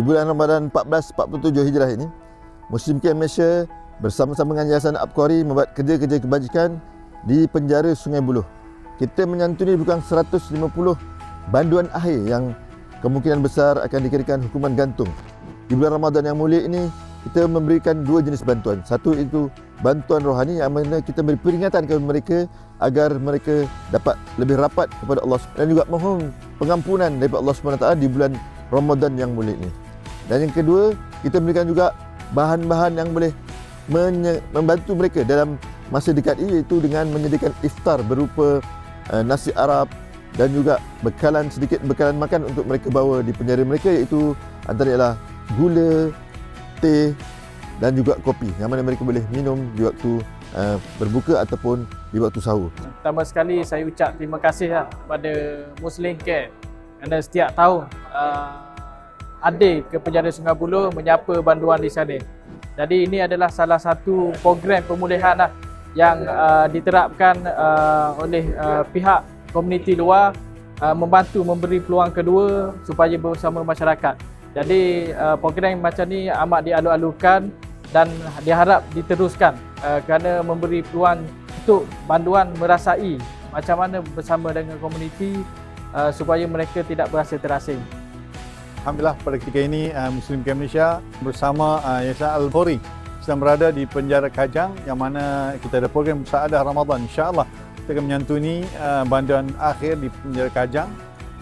bulan Ramadan 1447 Hijrah ini, Muslim Camp Malaysia bersama-sama dengan Yayasan Abqari membuat kerja-kerja kebajikan di penjara Sungai Buloh. Kita menyantuni lebih kurang 150 banduan akhir yang kemungkinan besar akan dikenakan hukuman gantung. Di bulan Ramadan yang mulia ini, kita memberikan dua jenis bantuan. Satu itu bantuan rohani yang mana kita beri peringatan kepada mereka agar mereka dapat lebih rapat kepada Allah dan juga mohon pengampunan daripada Allah SWT di bulan Ramadan yang mulia ini. Dan yang kedua, kita memberikan juga bahan-bahan yang boleh membantu mereka dalam masa dekat ini, iaitu dengan menyediakan iftar berupa nasi Arab dan juga sedikit bekalan makan untuk mereka bawa di penjara mereka, iaitu antara ialah gula, teh dan juga kopi yang mana mereka boleh minum di waktu berbuka ataupun di waktu sahur. Pertama sekali saya ucap terima kasih kepada Muslim Camp kerana setiap tahun hadir ke penjara Sungai Buloh menyapa banduan di sana. Jadi ini adalah salah satu program pemulihan yang diterapkan oleh pihak komuniti luar, membantu memberi peluang kedua supaya bersama masyarakat. Jadi program macam ni amat dialu-alukan dan diharap diteruskan kerana memberi peluang untuk banduan merasai macam mana bersama dengan komuniti supaya mereka tidak berasa terasing. Alhamdulillah pada ketika ini Muslim Camp Malaysia bersama Yayasan Al-Khori sedang berada di penjara Kajang yang mana kita ada program Musaadah Ramadan. InsyaAllah kita akan menyantuni banduan akhir di penjara Kajang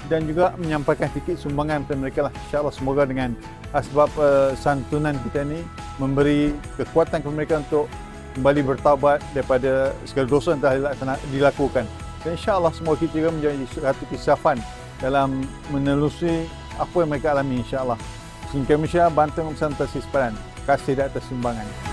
dan juga menyampaikan sedikit sumbangan kepada mereka lah. InsyaAllah semoga dengan sebab santunan kita ini memberi kekuatan kepada mereka untuk kembali bertaubat daripada segala dosa yang telah dilakukan. Dan insyaAllah semua kita juga menjadi satu kisafan dalam menelusuri apa yang mereka alami insyaAllah. Muslim Camp Malaysia bantu Nusantara Sempadan. Terima kasih di atas sumbangan.